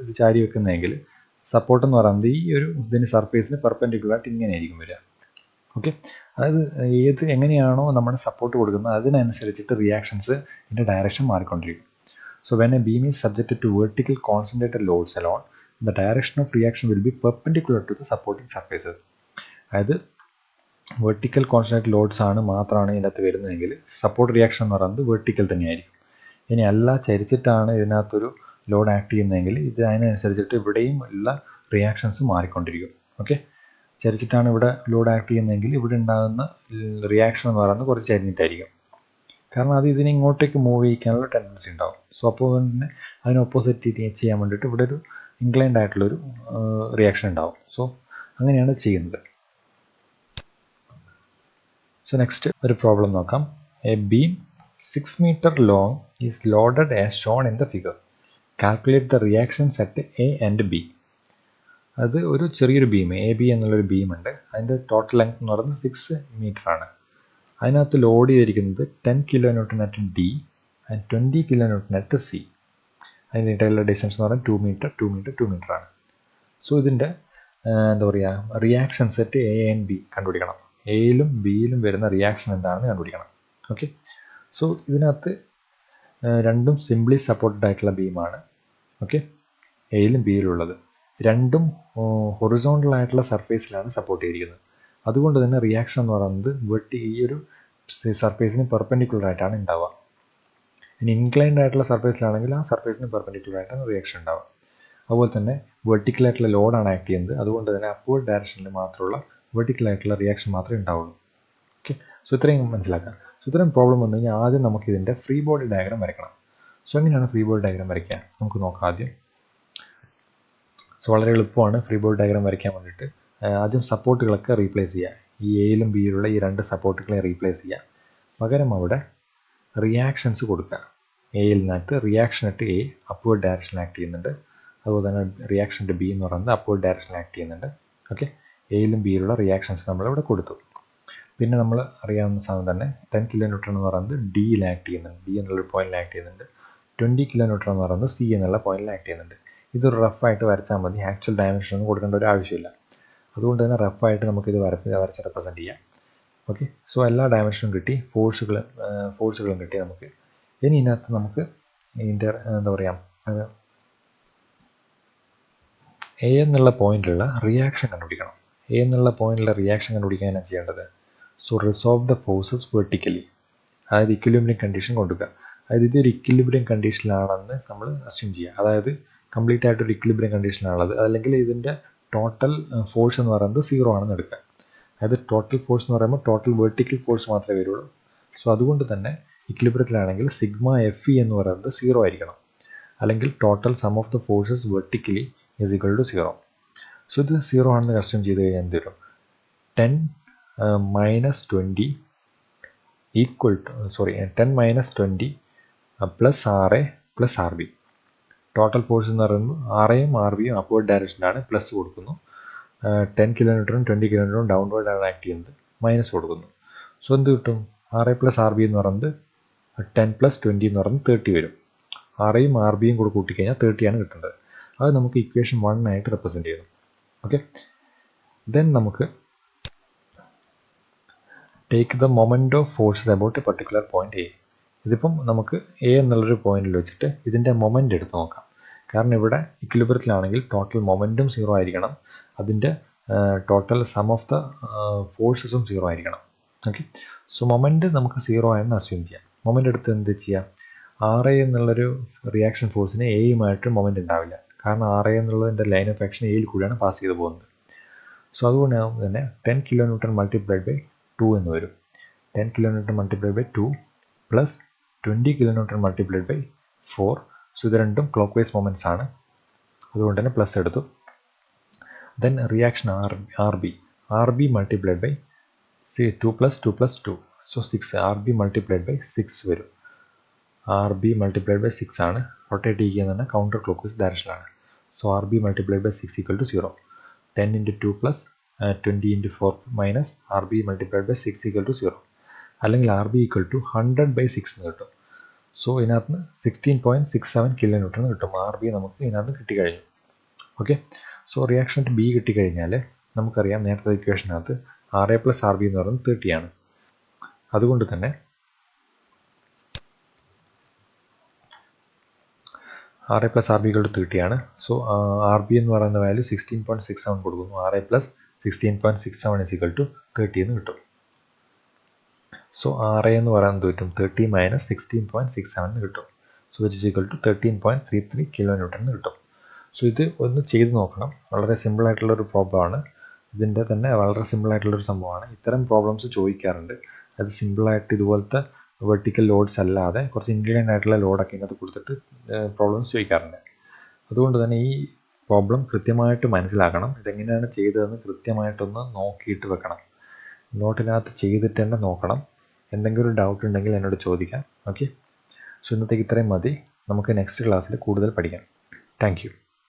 ഇത് ചാരി വെക്കുന്നതെങ്കിൽ സപ്പോർട്ട് എന്ന് പറയുന്നത് ഈ ഇതിന് സർഫേസിന് പെർപെൻഡിക്കുലറായിട്ട് ഇങ്ങനെയായിരിക്കും വരിക. ഓക്കെ, അതായത് എങ്ങനെയാണോ നമ്മുടെ സപ്പോർട്ട് കൊടുക്കുന്നത് അതിനനുസരിച്ചിട്ട് റിയാക്ഷൻസ് ഇതിൻ്റെ ഡയറക്ഷൻ മാറിക്കൊണ്ടിരിക്കും. So when a beam is subjected to vertical concentrated loads alone, the direction of reaction will be perpendicular to the supporting surfaces. അതായത് വെർട്ടിക്കൽ കോൺസെൻട്രേറ്റഡ് ലോഡ്സ് ആണ് മാത്രമാണ് ഇതിനകത്ത് വരുന്നതെങ്കിൽ സപ്പോർട്ട് റിയാക്ഷൻ എന്ന് പറയുന്നത് വെർട്ടിക്കൽ തന്നെയായിരിക്കും. ഇനി അല്ല ചരിച്ചിട്ടാണ് ഇതിനകത്തൊരു ലോഡ് ആക്ട് ചെയ്യുന്നതെങ്കിൽ ഇത് അതിനനുസരിച്ചിട്ട് ഇവിടെയും ഉള്ള റിയാക്ഷൻസ് മാറിക്കൊണ്ടിരിക്കും. ഓക്കെ, ചരിച്ചിട്ടാണ് ഇവിടെ ലോഡ് ആക്ട് ചെയ്യുന്നതെങ്കിൽ ഇവിടെ ഉണ്ടാകുന്ന റിയാക്ഷൻ എന്ന് പറയുന്നത് കുറച്ച് ചരിഞ്ഞിട്ടായിരിക്കും. കാരണം അത് ഇതിനെ ഇങ്ങോട്ടേക്ക് മൂവ് ചെയ്യിക്കാനുള്ള ടെൻഡൻസി ഉണ്ടാവും. സോ അപ്പോൾ തന്നെ അതിന് ഓപ്പോസിറ്റ് ചെയ്യാൻ വേണ്ടിയിട്ട് ഇവിടെ ഒരു ഇൻക്ലൈൻഡ് ആയിട്ടുള്ളൊരു റിയാക്ഷൻ ഉണ്ടാവും. സോ അങ്ങനെയാണ് ചെയ്യുന്നത്. സോ നെക്സ്റ്റ് ഒരു പ്രോബ്ലം നോക്കാം. A beam 6 meter long is loaded as shown in the figure. Calculate the reactions at A and B. അത് ഒരു ചെറിയൊരു ബീം AB എന്നുള്ളൊരു ബീം ഉണ്ട്. അതിൻ്റെ ടോട്ടൽ ലെങ്ത് എന്ന് പറയുന്നത് 6 meter ആണ്. അതിനകത്ത് ലോഡ് ചെയ്തിരിക്കുന്നത് 10 kN at D and 20 kN at C. അതിൻ്റെ ഇടയിലുള്ള ഡിസ്റ്റൻസ് എന്ന് പറയുന്നത് 2 meter, 2 meter, 2 meter ആണ്. സോ ഇതിൻ്റെ എന്താ പറയുക reactions at A and B കണ്ടുപിടിക്കണം. എയിലും ബിയിലും വരുന്ന റിയാക്ഷൻ എന്താണെന്ന് കണ്ടുപിടിക്കണം. ഓക്കെ, സോ ഇതിനകത്ത് രണ്ടും സിംപ്ലി സപ്പോർട്ടഡ് ആയിട്ടുള്ള ബീമാണ്. ഓക്കെ, എയിലും ബിയിലുള്ളത് രണ്ടും ഹൊറിസോണ്ടൽ ആയിട്ടുള്ള സർഫേസിലാണ് സപ്പോർട്ട് ചെയ്തിരിക്കുന്നത്. അതുകൊണ്ട് തന്നെ റിയാക്ഷൻ എന്ന് പറയുന്നത് ഈ ഒരു സർഫേസിന് പെർപെൻഡിക്കുലർ ആയിട്ടാണ് ഉണ്ടാവുക. ഇനി ഇൻക്ലൈൻഡ് ആയിട്ടുള്ള സർഫേസിലാണെങ്കിൽ ആ സർഫേസിന് പെർപെൻഡിക്കുലർ ആയിട്ടാണ് റിയാക്ഷൻ ഉണ്ടാവുക. അതുപോലെ തന്നെ വെർട്ടിക്കലായിട്ടുള്ള ലോഡാണ് ആക്ട് ചെയ്യുന്നത്. അതുകൊണ്ട് തന്നെ അപ്വേർഡ് ഡയറക്ഷനിൽ മാത്രമുള്ള വെർട്ടിക്കലായിട്ടുള്ള റിയാക്ഷൻ മാത്രമേ ഉണ്ടാവുള്ളൂ. ഓക്കെ, സോ ഇത്രയും മനസ്സിലാക്കാം. സോ ഇത്രയും പ്രോബ്ലം വന്നു കഴിഞ്ഞാൽ ആദ്യം നമുക്ക് ഇതിൻ്റെ ഫ്രീ ബോഡി ഡയഗ്രാം വരയ്ക്കണം. സോ എങ്ങനെയാണ് ഫ്രീ ബോഡി ഡയഗ്രാം വരയ്ക്കുക നമുക്ക് നോക്കാം ആദ്യം. സോ വളരെ എളുപ്പമാണ് ഫ്രീ ബോഡി ഡയഗ്രാം വരയ്ക്കാൻ വേണ്ടിയിട്ട്. ആദ്യം സപ്പോർട്ടുകളൊക്കെ റീപ്ലേസ് ചെയ്യുക. ഈ എയിലും ബിയിലുള്ള ഈ രണ്ട് സപ്പോർട്ടുകളെ റീപ്ലേസ് ചെയ്യുക. പകരം അവിടെ റിയാക്ഷൻസ് കൊടുക്കുക. എയിൽ നിന്നകത്ത് റിയാക്ഷൻ അറ്റ് എ അപ്വേർഡ് ഡയറക്ഷനിൽ ആക്ട് ചെയ്യുന്നുണ്ട്. അതുപോലെ തന്നെ റിയാക്ഷൻ്റെ ബി എന്ന് പറയുന്നത് അപ്വേർഡ് ഡയറക്ഷനിൽ ആക്ട് ചെയ്യുന്നുണ്ട്. ഓക്കെ, എയിലും ബിയിലുള്ള റിയാക്ഷൻസ് നമ്മളിവിടെ കൊടുത്തു. പിന്നെ നമ്മൾ അറിയാവുന്ന സാധനം തന്നെ 10 kN എന്ന് പറയുന്നത് ഡിയിൽ ആക്ട് ചെയ്യുന്നുണ്ട്, ഡി എന്നുള്ള പോയിന്റിൽ ആക്ട് ചെയ്യുന്നുണ്ട്. 20 kN എന്ന് പറയുന്നത് സി എന്നുള്ള പോയിന്റിൽ ആക്ട് ചെയ്യുന്നുണ്ട്. ഇതൊരു റഫായിട്ട് വരച്ചാൽ മതി, ആക്ച്വൽ ഡയമെൻഷൻ ഒന്നും കൊടുക്കേണ്ട ഒരു ആവശ്യമില്ല. അതുകൊണ്ട് തന്നെ റഫായിട്ട് നമുക്കിത് വരച്ച് റെപ്രസെൻറ്റ് ചെയ്യാം. ഓക്കെ, സോ എല്ലാ ഡയമെൻഷനും കിട്ടി, ഫോഴ്സുകളും കിട്ടി നമുക്ക്. ഇനി ഇതിനകത്ത് നമുക്ക് എന്താ പറയുക, എ എന്നുള്ള പോയിന്റിലുള്ള റിയാക്ഷൻ കണ്ടുപിടിക്കണം. എ എന്നുള്ള പോയിന്റിലുള്ള റിയാക്ഷൻ കണ്ടുപിടിക്കാൻ എന്നാണ് ചെയ്യേണ്ടത്? So resolve the forces vertically, അതായത് ഇക്വിലിബ്രിയം കണ്ടീഷൻ കൊണ്ടുവരിക. അതായത് ഇതൊരു ഇക്വിലിബ്രിയം കണ്ടീഷനിലാണെന്ന് നമ്മൾ അസ്യൂം ചെയ്യുക. അതായത് കംപ്ലീറ്റ് ആയിട്ടൊരു ഇക്വിലിബ്രിയം കണ്ടീഷനാണുള്ളത്, അല്ലെങ്കിൽ ഇതിൻ്റെ ടോട്ടൽ ഫോഴ്സ് എന്ന് പറയുന്നത് 0 ആണെന്ന് എടുക്കുക. അതായത് ടോട്ടൽ ഫോഴ്സ് എന്ന് പറയുമ്പോൾ ടോട്ടൽ വെർട്ടിക്കൽ ഫോഴ്സ് മാത്രമേ വരുള്ളൂ. സോ അതുകൊണ്ട് തന്നെ ഇക്വിലിബ്രിയത്തിലാണെങ്കിൽ സിഗ്മ എഫ് ഇ എന്ന് പറയുന്നത് 0 ആയിരിക്കണം, അല്ലെങ്കിൽ total sum of the forces vertically is equal to 0. So ഇത് 0 ആണെന്ന് കൺസ്യൂം ചെയ്ത് കഴിഞ്ഞാൽ എന്ത് വരും? 10 minus 20 equal to 10 minus 20 plus RA plus RB. Total force എന്ന് പറയുമ്പോൾ ആറയും ആർ ബിയും അപ്വേർഡ് ഡയറക്ഷനിലാണ്, പ്ലസ് കൊടുക്കുന്നു. 10 kN 20 kN ഡൗൺവേർഡ് ആണ് ആക്ട് ചെയ്യുന്നത്, മൈനസ് കൊടുക്കുന്നു. സോ എന്ത് കിട്ടും? RA പ്ലസ് ആർ ബി എന്ന് പറയുന്നത് 10 പ്ലസ് 20 എന്ന് പറയുന്നത് 30 വരും. ആറയും ആർ ബിയും കൂടെ കൂട്ടിക്കഴിഞ്ഞാൽ 30 ആണ് കിട്ടേണ്ടത്. അത് നമുക്ക് ഇക്വേഷൻ 1 ആയിട്ട് റെപ്രസെൻറ്റ് ചെയ്യുന്നു. ഓക്കെ, ദെൻ നമുക്ക് take the moment of forces about a particular point A. ഇതിപ്പം നമുക്ക് എ എന്നുള്ളൊരു പോയിന്റിൽ വെച്ചിട്ട് ഇതിൻ്റെ മൊമെൻ്റ് എടുത്ത് നോക്കാം. കാരണം ഇവിടെ ഇക്വിലിബ്രിയത്തിലാണെങ്കിൽ ടോട്ടൽ മൊമെൻറ്റും 0 ആയിരിക്കണം, അതിൻ്റെ ടോട്ടൽ സം ഓഫ് ദ ഫോഴ്സസും 0 ആയിരിക്കണം. ഓക്കെ, സോ മൊമെൻ്റ് നമുക്ക് 0 ആണെന്ന് അസ്യൂം ചെയ്യാം. മൊമെൻ്റ് എടുത്ത് എന്ത് ചെയ്യാം? ആർ എ എന്നുള്ളൊരു റിയാക്ഷൻ ഫോഴ്സിന് എയുമായിട്ട് മൊമെൻ്റ് ഉണ്ടാവില്ല, കാരണം ആർ എ എന്നുള്ളതിൻ്റെ ലൈൻ ഓഫ് ആക്ഷൻ എയിൽ കൂടിയാണ് പാസ് ചെയ്ത് പോകുന്നത്. സോ അതുകൊണ്ട് തന്നെ 10 kN മൾട്ടിപ്ലൈഡ് ബൈ 2 എന്ന് വരും. 10 kN multiplied by 2 plus 20 kN multiplied by 4. So ഇത് രണ്ടും ക്ലോക്ക് വൈസ് മൊമെൻറ്റ്സ് ആണ്, അതുകൊണ്ട് തന്നെ പ്ലസ് എടുത്തു. Then reaction R B multiplied by 2 plus 2 plus 2, so 6. R B multiplied by 6 വരും. ആർ ബി മൾട്ടിപ്ലൈഡ് ബൈ 6 ആണ്, റൊട്ടേറ്റ് ചെയ്യുന്നത് തന്നെ കൗണ്ടർ ക്ലോക്ക് വൈസ് ഡയറക്ഷനാണ്. So R B multiplied by 6 equal to 0. 10 into 2 plus 20 into 4 minus RB multiplied by 6 equal to 0. അല്ലെങ്കിൽ RB equal to 100 by 6 എന്ന് കിട്ടും. So ഇതിനകത്ത് 16.67 kN കിട്ടും. RB നമുക്ക് ഇതിനകത്ത് കിട്ടിക്കഴിഞ്ഞു. ഓക്കെ, സോ റിയാക്ഷൻ ബി കിട്ടിക്കഴിഞ്ഞാൽ നമുക്കറിയാം നേരത്തെ ഇക്വേഷനകത്ത് RA പ്ലസ് RB എന്ന് പറയുന്നത് 30 ആണ്. അതുകൊണ്ട് തന്നെ RA plus RB equal to 30 ആണ്. സോ RB എന്ന് പറയുന്ന വാല്യൂ 16.67 കൊടുക്കുന്നു. RA plus 16.67 is equal to 30 എന്ന് കിട്ടും. സോ RA എന്ന് പറയുന്നത് കിട്ടും 30 മൈനസ് 16.67 എന്ന് കിട്ടും. So which is equal to 13.33 kN എന്ന് കിട്ടും. സോ ഇത് ഒന്ന് ചെയ്ത് നോക്കണം, വളരെ സിമ്പിളായിട്ടുള്ളൊരു പ്രോബ്ലമാണ്. ഇതിൻ്റെ തന്നെ വളരെ സിമ്പിളായിട്ടുള്ളൊരു സംഭവമാണ്. ഇത്തരം പ്രോബ്ലംസ് ചോദിക്കാറുണ്ട്. അത് സിമ്പിളായിട്ട് ഇതുപോലത്തെ വെർട്ടിക്കൽ ലോഡ്സ് അല്ലാതെ കുറച്ച് ഇൻക്ലൈൻഡ് ആയിട്ടുള്ള ലോഡൊക്കെ ഇതിനകത്ത് കൊടുത്തിട്ട് പ്രോബ്ലംസ് ചോദിക്കാറുണ്ട്. അതുകൊണ്ട് തന്നെ ഈ പ്രോബ്ലം കൃത്യമായിട്ട് മനസ്സിലാക്കണം. ഇതെങ്ങനെയാണ് ചെയ്തതെന്ന് കൃത്യമായിട്ടൊന്ന് നോക്കിയിട്ട് വെക്കണം. നോട്ടിനകത്ത് ചെയ്തിട്ട് തന്നെ നോക്കണം. എന്തെങ്കിലും ഒരു ഡൗട്ട് ഉണ്ടെങ്കിൽ എന്നോട് ചോദിക്കാം. ഓക്കെ, സോ ഇന്നത്തേക്ക് ഇത്രയും മതി. നമുക്ക് നെക്സ്റ്റ് ക്ലാസ്സിൽ കൂടുതൽ പഠിക്കാം. Thank you.